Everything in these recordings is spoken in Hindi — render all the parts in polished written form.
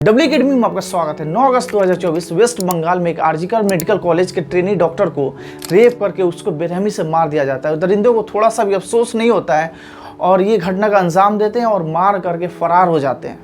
डब्ल्यू अकेडमी में आपका स्वागत है। 9 अगस्त 2024 वेस्ट बंगाल में एक आरजीकर मेडिकल कॉलेज के ट्रेनी डॉक्टर को रेप करके उसको बेरहमी से मार दिया जाता है। दरिंदों को थोड़ा सा भी अफसोस नहीं होता है और ये घटना का अंजाम देते हैं और मार करके फरार हो जाते हैं।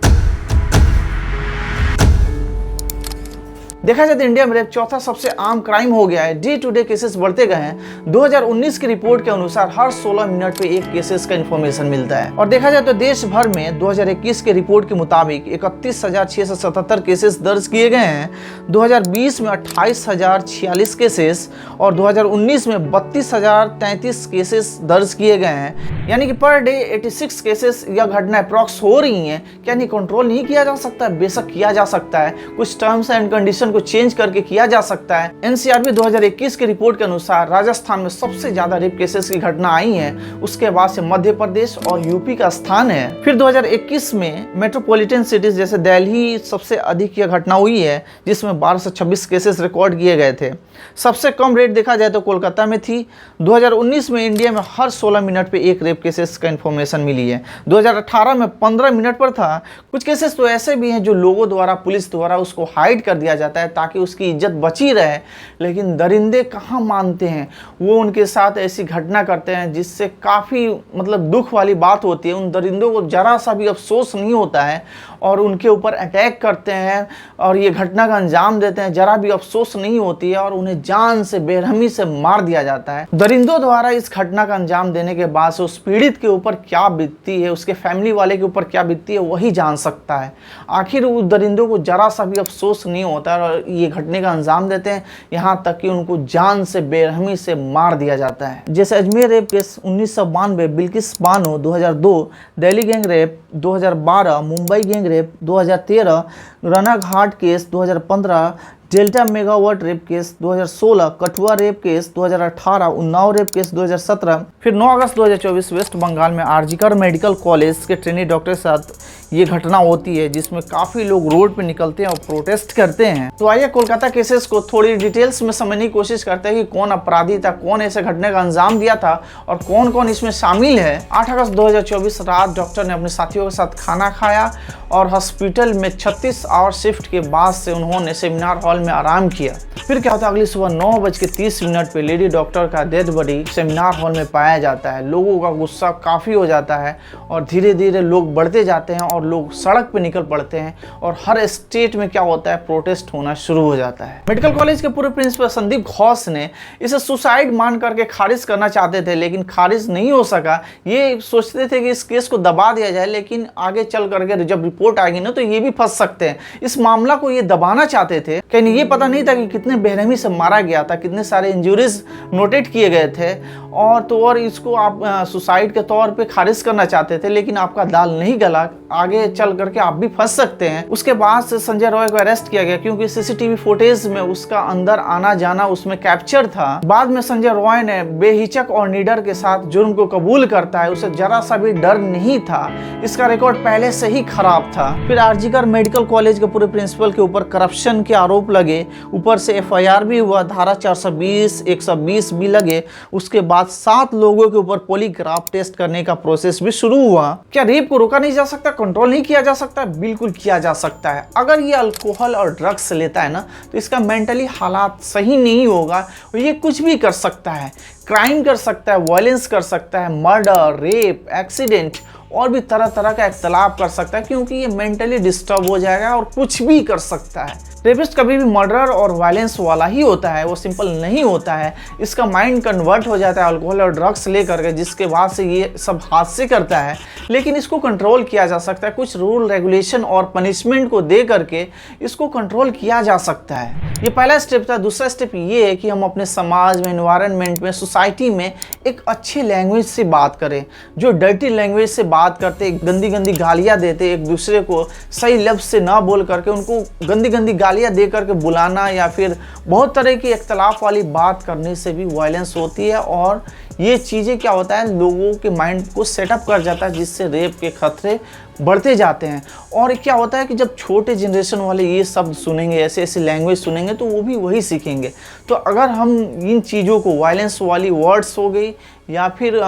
देखा जाए तो इंडिया में रेप चौथा सबसे आम क्राइम हो गया है। डे टू डे केसेस बढ़ते गए हैं। 2019 की रिपोर्ट के अनुसार हर 16 मिनट पे एक केसेस का इन्फॉर्मेशन मिलता है। और देखा जाए तो देश भर में 2021 के रिपोर्ट के मुताबिक 31,677 केसेस दर्ज किए गए हैं। 2020 में 28,046 केसेस और 2019 में 32,033 केसेस दर्ज किए गए हैं। यानी कि पर डे 86 केसेस या घटना अप्रॉक्स हो रही हैं। क्या नहीं कंट्रोल नहीं किया जा सकता? बेशक किया जा सकता है। कुछ टर्म्स एंड कंडीशन को चेंज करके किया जा सकता है। एनसीआरबी 2021 की रिपोर्ट के अनुसार राजस्थान में सबसे ज्यादा रेप केसेस की घटना आई है। उसके बाद से मध्य प्रदेश और यूपी का स्थान है। फिर 2021 में मेट्रोपॉलिटन सिटीज जैसे दिल्ली सबसे अधिक यह घटना हुई है, जिसमें 1226 केसेस रिकॉर्ड किए गए थे। सबसे कम रेट देखा जाए तो कोलकाता में थी। 2019 में इंडिया में हर 16 मिनट पे एक रेप केसेस का इन्फॉर्मेशन मिली है। 2018 में 15 मिनट पर था। कुछ केसेस तो ऐसे भी हैं जो लोगों द्वारा, पुलिस द्वारा उसको हाइड कर दिया जाता है ताकि उसकी इज्जत बची रहे, लेकिन दरिंदे कहाँ मानते हैं। वो उनके साथ ऐसी घटना करते हैं जिससे काफ़ी दुख वाली बात होती है। उन दरिंदों को जरा सा भी अफसोस नहीं होता है और उनके ऊपर अटैक करते हैं और ये घटना का अंजाम देते हैं। जरा भी अफसोस नहीं होती है और उन्हें जान से बेरहमी से मार दिया जाता है। दरिंदों द्वारा इस घटना का अंजाम देने के बाद से उस पीड़ित के ऊपर क्या बीतती है, उसके फैमिली वाले के ऊपर क्या बीतती है, वही जान सकता है। आखिर उस दरिंदों को जरा सा भी अफसोस नहीं होता और ये घटने का अंजाम देते हैं, यहाँ तक कि उनको जान से बेरहमी से मार दिया जाता है। जैसे Ajmer rape case 1992, Bilkis Bano 2002, Delhi gang rape 2012, Mumbai gang rape 2013, Ranaghat case 2015, Delta मेगावाट rape case 2016, Kathua rape case 2018, Unnao rape case 2017। फिर 9 अगस्त 2024 वेस्ट बंगाल में आरजीकर मेडिकल कॉलेज के ट्रेनी डॉक्टर के साथ ये घटना होती है, जिसमें काफ़ी लोग रोड पे निकलते हैं और प्रोटेस्ट करते हैं। तो आइए कोलकाता केसेस को थोड़ी डिटेल्स में समझने की कोशिश करते हैं कि कौन अपराधी था, कौन ऐसे घटने का अंजाम दिया था और कौन कौन इसमें शामिल है। 8 अगस्त 2024 रात डॉक्टर ने अपने साथियों के साथ खाना खाया और हॉस्पिटल में 36 आवर शिफ्ट के बाद से उन्होंने सेमिनार हॉल में आराम किया। फिर क्या होता है, अगली सुबह 9:30 पे लेडी डॉक्टर का डेड बॉडी सेमिनार हॉल में पाया जाता है। लोगों का गुस्सा काफ़ी हो जाता है और धीरे धीरे लोग बढ़ते जाते हैं और लोग सड़क पे निकल पड़ते हैं और हर स्टेट में क्या होता है, प्रोटेस्ट होना शुरू हो जाता है। मेडिकल कॉलेज के पूर्व प्रिंसिपल संदीप घोष ने इसे सुसाइड मान करके खारिज करना चाहते थे, लेकिन खारिज नहीं हो सका। ये सोचते थे कि इस केस को दबा दिया जाए, लेकिन आगे चल करके जब रिपोर्ट आएगी ना तो ये भी फंस सकते हैं। इस मामला को ये दबाना चाहते थे, कहीं ये पता नहीं था कि कितने बेरहमी से मारा गया था, कितने सारे इंजरीज नोटेट किए गए थे और इसको आप सुसाइड के तौर पे खारिज करना चाहते थे, लेकिन आपका दाल नहीं गला। आगे चल करके आप भी फंस सकते हैं। उसके बाद से संजय रॉय को अरेस्ट किया गया क्योंकि सीसीटीवी फुटेज में उसका अंदर आना जाना उसमें कैप्चर था। बाद में संजय रॉय ने बेहिचक और निडर के साथ जुर्म को कबूल करता है। उसे जरा सा भी डर नहीं था। इसका रिकॉर्ड पहले से ही खराब था। फिर आरजीकर मेडिकल कॉलेज के पूरे प्रिंसिपल के ऊपर करप्शन के आरोप लगे, ऊपर से एफआईआर भी हुआ, धारा 420, 120 भी लगे। उसके बाद 7 लोगों के ऊपर पॉलीग्राफ टेस्ट करने का प्रोसेस भी शुरू हुआ। क्या रेप को रोका नहीं जा सकता, कंट्रोल नहीं किया जा सकता? बिल्कुल किया जा सकता है। अगर ये अल्कोहल और ड्रग्स लेता है ना तो इसका मेंटली हालात सही नहीं होगा और ये कुछ भी कर सकता है, क्राइम कर सकता है, वायलेंस कर सकता है, मर्डर, रेप, एक्सीडेंट और भी तरह तरह का इख्तलाफ कर सकता है, क्योंकि ये मेंटली डिस्टर्ब हो जाएगा और कुछ भी कर सकता है। रेपिस्ट कभी भी मर्डर और वायलेंस वाला ही होता है, वो सिंपल नहीं होता है। इसका माइंड कन्वर्ट हो जाता है अल्कोहल और ड्रग्स लेकर के, जिसके बाद से ये सब हादसे करता है। लेकिन इसको कंट्रोल किया जा सकता है। कुछ रूल रेगुलेशन और पनिशमेंट को दे करके इसको कंट्रोल किया जा सकता है। ये पहला स्टेप था। दूसरा स्टेप ये है कि हम अपने समाज में, एनवायरनमेंट में, सोसाइटी में एक अच्छी लैंग्वेज से बात करें। जो डर्टी लैंग्वेज से बात करते, गंदी गंदी गालियाँ देते, एक दूसरे को सही लफ्ज़ से ना बोल करके उनको गंदी गंदी गालियाँ दे करके बुलाना या फिर बहुत तरह की इख्तलाफ वाली बात करने से भी वायलेंस होती है और ये चीज़ें क्या होता है, लोगों के माइंड को सेटअप कर जाता है, जिससे रेप के खतरे बढ़ते जाते हैं। और क्या होता है कि जब छोटे जनरेशन वाले ये शब्द सुनेंगे, ऐसे ऐसे लैंग्वेज सुनेंगे, तो वो भी वही सीखेंगे। तो अगर हम इन चीज़ों को, वायलेंस वाली वर्ड्स हो गई या फिर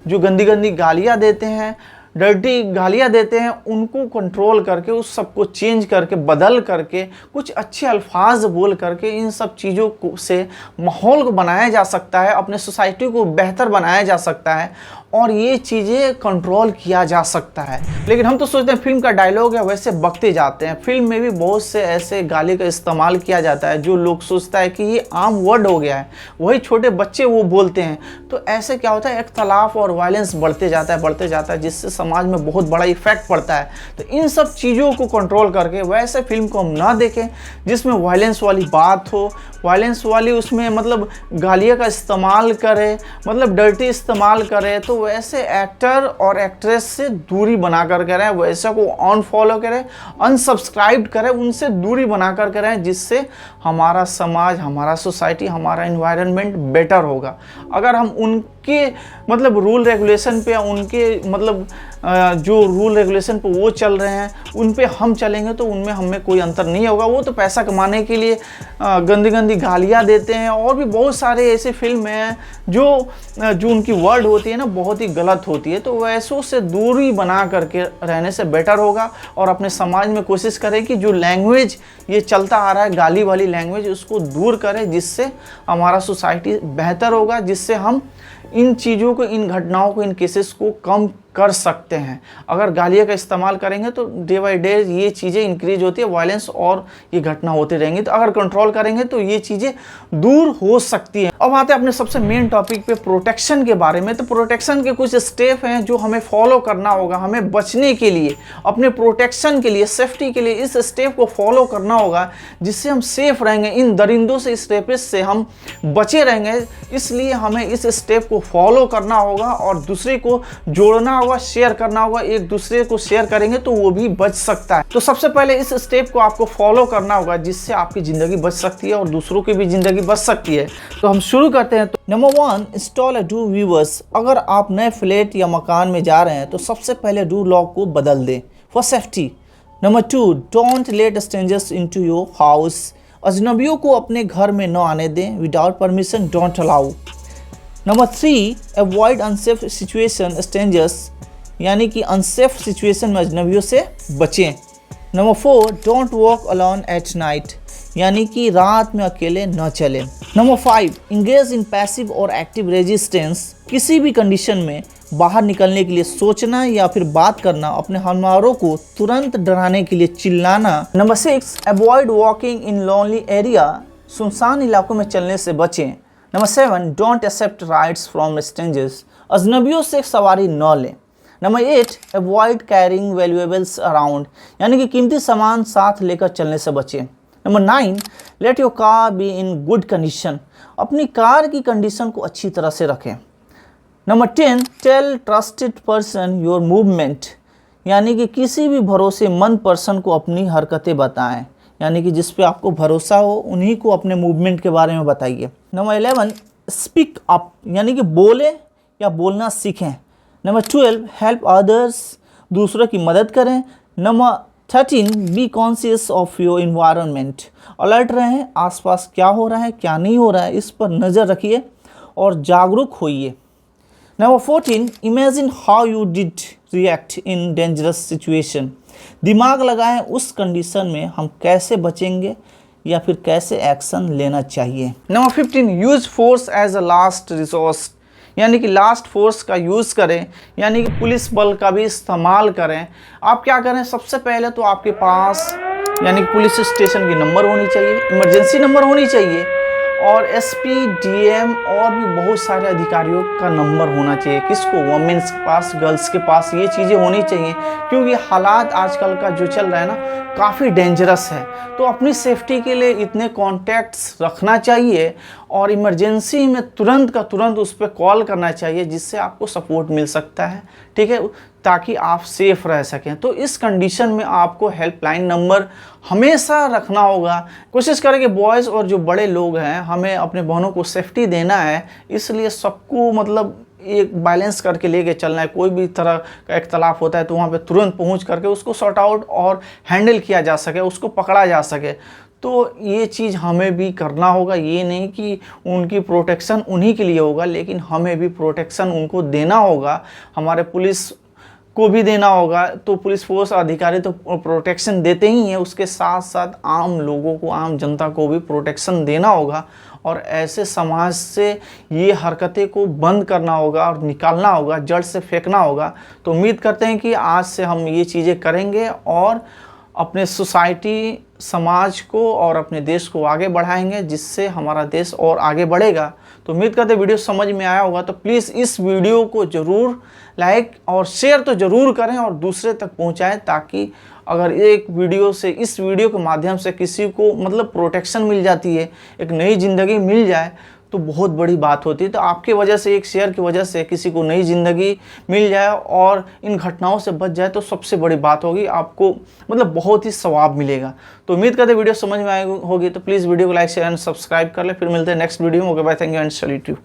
जो गंदी गंदी गालियाँ देते हैं, डर्टी गालियाँ देते हैं उनको कंट्रोल करके, उस सबको चेंज करके, बदल करके, कुछ अच्छे अल्फाज बोल करके इन सब चीज़ों को से माहौल को बनाया जा सकता है, अपने सोसाइटी को बेहतर बनाया जा सकता है और ये चीज़ें कंट्रोल किया जा सकता है। लेकिन हम तो सोचते हैं फिल्म का डायलॉग है वैसे बकते जाते हैं। फिल्म में भी बहुत से ऐसे गाली का इस्तेमाल किया जाता है जो लोग सोचता है कि ये आम वर्ड हो गया है, वही छोटे बच्चे वो बोलते हैं। तो ऐसे क्या होता है, इख्तलाफ और वायलेंस बढ़ते जाता है जिससे समाज में बहुत बड़ा इफेक्ट पड़ता है। तो इन सब चीज़ों को कंट्रोल करके वैसे फिल्म को हम ना देखें जिसमें वायलेंस वाली बात हो, वायलेंस वाली उसमें मतलब गालियाँ का इस्तेमाल करे, मतलब डर्टी इस्तेमाल करे। तो वैसे एक्टर और एक्ट्रेस से दूरी बना कर करें, वैसे को अनफॉलो करें, अनसब्सक्राइब करें, उनसे दूरी बना कर करें, जिससे हमारा समाज, हमारा सोसाइटी, हमारा इन्वायरमेंट बेटर होगा। अगर हम उनके मतलब रूल रेगुलेशन पे, उनके मतलब जो रूल रेगुलेशन पे वो चल रहे हैं उन पे हम चलेंगे तो उनमें हमें कोई अंतर नहीं होगा। वो तो पैसा कमाने के लिए गंदी गंदी गालियाँ देते हैं और भी बहुत सारे ऐसे फिल्म हैं जो उनकी वर्ड होती है ना बहुत ही गलत होती है। तो वैसों से दूरी बना करके रहने से बेटर होगा और अपने समाज में कोशिश करें कि जो लैंग्वेज ये चलता आ रहा है गाली वाली लैंग्वेज, उसको दूर करें, जिससे हमारा सोसाइटी बेहतर होगा, जिससे हम इन चीज़ों को, इन घटनाओं को, इन केसेस को कम कर सकते हैं। अगर गालियाँ का इस्तेमाल करेंगे तो डे बाई डे ये चीज़ें इंक्रीज होती है, वायलेंस और ये घटना होती रहेंगी। तो अगर कंट्रोल करेंगे तो ये चीज़ें दूर हो सकती हैं। अब आते हैं अपने सबसे मेन टॉपिक पे, प्रोटेक्शन के बारे में। तो प्रोटेक्शन के कुछ स्टेप हैं जो हमें फॉलो करना होगा, हमें बचने के लिए, अपने प्रोटेक्शन के लिए, सेफ्टी के लिए इस स्टेप को फॉलो करना होगा, जिससे हम सेफ रहेंगे, इन दरिंदों से, इस रेपिस्ट से हम बचे रहेंगे। इसलिए हमें इस स्टेप को फॉलो करना होगा और दूसरे को जोड़ना होगा, शेयर करना होगा। एक दूसरे को शेयर करेंगे तो वो भी बच सकता है। तो सबसे पहले इस स्टेप को आपको फॉलो करना होगा, जिससे आपकी ज़िंदगी बच सकती है और दूसरों की भी ज़िंदगी बच सकती है। तो हम शुरू करते हैं। तो नंबर 1, इंस्टॉल डू व्यूअर्स। अगर आप नए फ्लैट या मकान में जा रहे हैं तो सबसे पहले डू लॉक को बदल दें for safety. Number 2, don't let strangers into your house. अजनबियों को अपने घर में न आने दें, without permission don't allow. Number 3, avoid unsafe situation strangers, यानी कि अनसेफ सिचुएशन में अजनबियों से बचें। Number 4, don't walk alone at night, यानी कि रात में अकेले न चलें। नंबर 5, इंगेज इन पैसिव और एक्टिव रेजिस्टेंस। किसी भी कंडीशन में बाहर निकलने के लिए सोचना या फिर बात करना, अपने हमलावरों को तुरंत डराने के लिए चिल्लाना। Number 6, avoid walking in lonely area. सुनसान इलाकों में चलने से बचें। Number 7, don't accept rides from strangers. अजनबियों से सवारी न लें। Number 8, avoid carrying valuables around, यानी कि कीमती सामान साथ लेकर चलने से बचें। Number 9, let your car be in good condition. अपनी कार की कंडीशन को अच्छी तरह से रखें। Number 10, tell trusted person your movement, यानी कि किसी भी भरोसेमंद पर्सन को अपनी हरकतें बताएं, यानी कि जिस पे आपको भरोसा हो उन्हीं को अपने मूवमेंट के बारे में बताइए। नंबर 11, स्पीक अप, यानी कि बोले या बोलना सीखें। नंबर 12, हेल्प अदर्स, दूसरों की मदद करें। Number 13, be conscious of your environment, alert रहें, आसपास क्या हो रहा है क्या नहीं हो रहा है इस पर नज़र रखिए और जागरूक होइए। Number 14, imagine how you did react in dangerous situation, दिमाग लगाएं उस कंडीशन में हम कैसे बचेंगे या फिर कैसे एक्शन लेना चाहिए। Number 15, use force as a last resource, यानी कि लास्ट फोर्स का यूज़ करें, यानी कि पुलिस बल का भी इस्तेमाल करें। आप क्या करें, सबसे पहले तो आपके पास यानी कि पुलिस स्टेशन की नंबर होनी चाहिए, इमरजेंसी नंबर होनी चाहिए और एसपी, डीएम और भी बहुत सारे अधिकारियों का नंबर होना चाहिए। किसको, वुमेन्स के पास, गर्ल्स के पास, ये चीज़ें होनी चाहिए क्योंकि हालात आजकल का जो चल रहा है ना काफ़ी डेंजरस है। तो अपनी सेफ्टी के लिए इतने कॉन्टैक्ट्स रखना चाहिए और इमरजेंसी में तुरंत का तुरंत उस पर कॉल करना चाहिए, जिससे आपको सपोर्ट मिल सकता है, ठीक है, ताकि आप सेफ रह सकें। तो इस कंडीशन में आपको हेल्पलाइन नंबर हमेशा रखना होगा। कोशिश करें कि बॉयज़ और जो बड़े लोग हैं, हमें अपने बहनों को सेफ्टी देना है, इसलिए सबको मतलब एक बैलेंस करके लेके चलना है। कोई भी तरह का इख्तलाफ होता है तो वहाँ पे तुरंत पहुँच करके उसको सॉर्ट आउट और हैंडल किया जा सके, उसको पकड़ा जा सके। तो ये चीज़ हमें भी करना होगा। ये नहीं कि उनकी प्रोटेक्शन उन्हीं के लिए होगा, लेकिन हमें भी प्रोटेक्शन उनको देना होगा। हमारे पुलिस को भी देना होगा। तो पुलिस फोर्स अधिकारी तो प्रोटेक्शन देते ही हैं, उसके साथ साथ आम लोगों को, आम जनता को भी प्रोटेक्शन देना होगा और ऐसे समाज से ये हरकतें को बंद करना होगा और निकालना होगा, जड़ से फेंकना होगा। तो उम्मीद करते हैं कि आज से हम ये चीज़ें करेंगे और अपने सोसाइटी, समाज को और अपने देश को आगे बढ़ाएंगे, जिससे हमारा देश और आगे बढ़ेगा। तो उम्मीद करते वीडियो समझ में आया होगा। तो प्लीज़ इस वीडियो को ज़रूर लाइक और शेयर तो ज़रूर करें और दूसरे तक पहुंचाएं, ताकि अगर एक वीडियो से, इस वीडियो के माध्यम से किसी को मतलब प्रोटेक्शन मिल जाती है, एक नई ज़िंदगी मिल जाए, तो बहुत बड़ी बात होती है। तो आपके वजह से, एक शेयर की वजह से किसी को नई ज़िंदगी मिल जाए और इन घटनाओं से बच जाए, तो सबसे बड़ी बात होगी, आपको मतलब बहुत ही सवाब मिलेगा। तो उम्मीद करते वीडियो समझ में आई होगी। तो प्लीज़ वीडियो को लाइक, शेयर एंड सब्सक्राइब कर ले। फिर मिलते हैं नेक्स्ट वीडियो में। Okay bye, thank you and salute you.